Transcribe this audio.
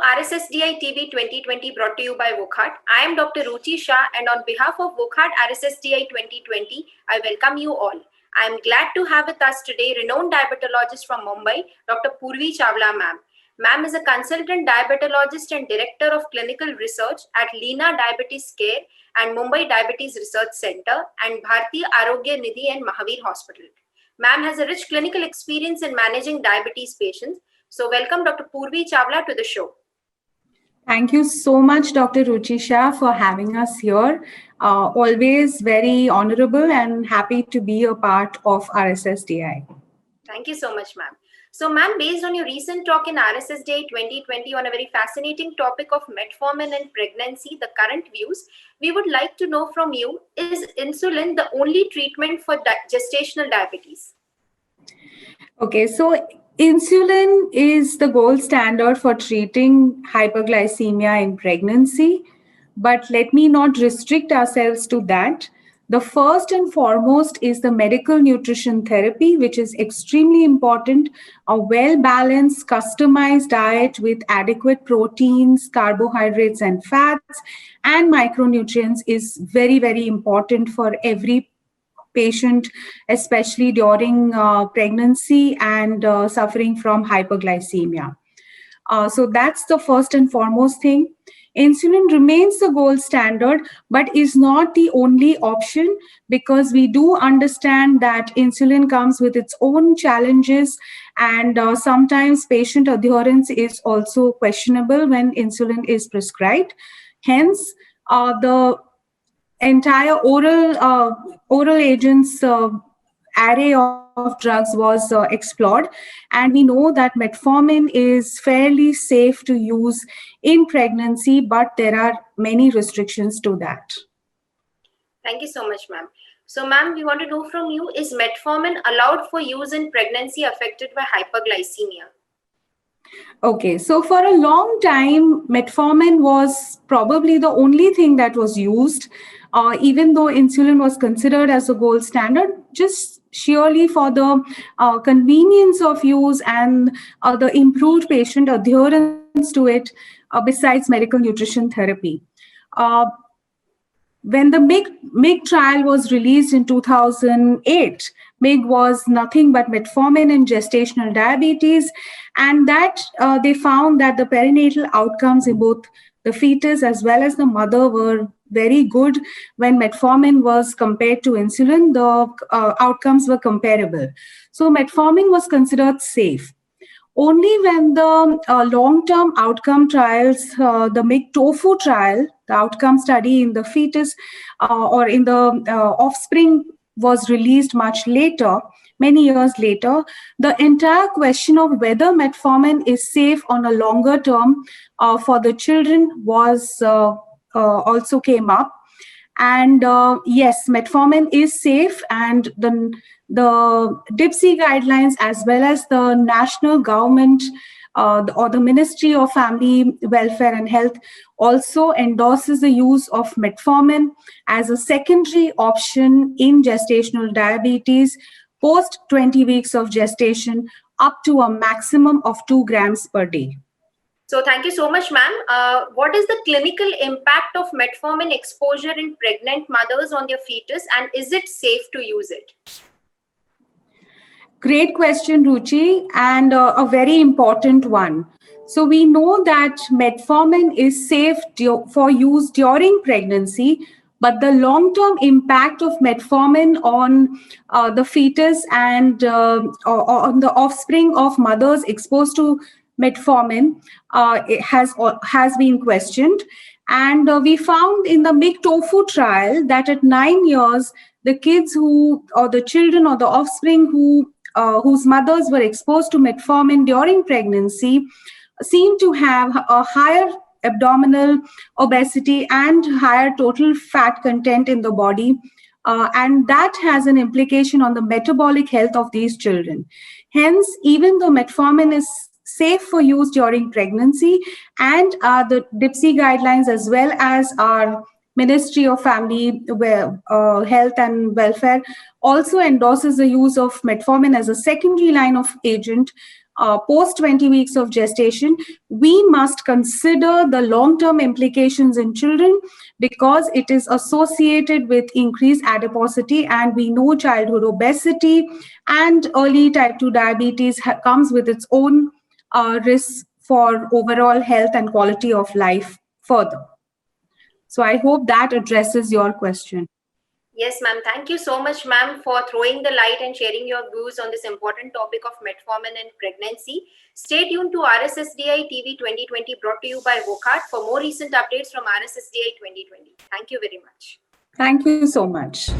RSSDI TV 2020 brought to you by Wockhardt. I am Dr. Ruchi Shah, and on behalf of Wockhardt RSSDI 2020, I welcome you all. I am glad to have with us today renowned diabetologist from Mumbai, Dr. Purvi Chawla ma'am. Ma'am is a consultant diabetologist and director of clinical research at Leena Diabetes Care and Mumbai Diabetes Research Center and Bharti Arogya Nidhi and Mahavir Hospital. Ma'am has a rich clinical experience in managing diabetes patients. So welcome Dr. Purvi Chawla to the show. Thank you so much, Dr. Ruchi Shah, for having us here. Always very honorable and happy to be a part of RSSDI. Thank you so much, ma'am. So, ma'am, based on your recent talk in RSSDI 2020 on a very fascinating topic of metformin and pregnancy, the current views, we would like to know from you, is insulin the only treatment for gestational diabetes? Okay, so insulin is the gold standard for treating hyperglycemia in pregnancy, but let me not restrict ourselves to that. The first and foremost is the medical nutrition therapy, which is extremely important. A well-balanced, customized diet with adequate proteins, carbohydrates, and fats, and micronutrients is very, very important for every patient, especially during pregnancy and suffering from hyperglycemia. So that's the first and foremost thing. Insulin remains the gold standard, but is not the only option, because we do understand that insulin comes with its own challenges, and sometimes patient adherence is also questionable when insulin is prescribed. Hence, the entire oral agents array of drugs was explored, and we know that metformin is fairly safe to use in pregnancy, but there are many restrictions to that. Thank you so much, ma'am. So, ma'am, we want to know from you, is metformin allowed for use in pregnancy affected by hyperglycemia? Okay, so for a long time, metformin was probably the only thing that was used, even though insulin was considered as a gold standard, just surely for the convenience of use and the improved patient adherence to it, besides medical nutrition therapy. When the MIG trial was released in 2008, MIG was nothing but metformin in gestational diabetes, and that they found that the perinatal outcomes in both the fetus as well as the mother were very good. When metformin was compared to insulin, the outcomes were comparable. So metformin was considered safe. Only when the long-term outcome trials, the MIG-TOFU trial, the outcome study in the fetus or in the offspring was released much later, many years later, the entire question of whether metformin is safe on a longer term for the children was also came up. And yes, metformin is safe, and the DIPSI guidelines as well as the national government or the Ministry of Family Welfare and Health also endorses the use of metformin as a secondary option in gestational diabetes post 20 weeks of gestation, up to a maximum of 2 grams per day. So thank you so much, ma'am. What is the clinical impact of metformin exposure in pregnant mothers on their fetus, and is it safe to use it? Great question, Ruchi, and a very important one. So we know that metformin is safe for use during pregnancy, but the long-term impact of metformin on the fetus and on the offspring of mothers exposed to metformin it has been questioned. And we found in the MIG-TOFU trial that at 9 years, the kids or the children or the offspring whose mothers were exposed to metformin during pregnancy seem to have a higher abdominal obesity and higher total fat content in the body. And that has an implication on the metabolic health of these children. Hence, even though metformin is safe for use during pregnancy, and the DIPSI guidelines as well as our Ministry of Family Health and Welfare also endorses the use of metformin as a secondary line of agent, post 20 weeks of gestation, we must consider the long-term implications in children because it is associated with increased adiposity, and we know childhood obesity and early type 2 diabetes comes with its own risks for overall health and quality of life further. So I hope that addresses your question. Yes, ma'am. Thank you so much, ma'am, for throwing the light and sharing your views on this important topic of metformin and pregnancy. Stay tuned to RSSDI TV 2020 brought to you by Wockhardt for more recent updates from RSSDI 2020. Thank you very much. Thank you so much.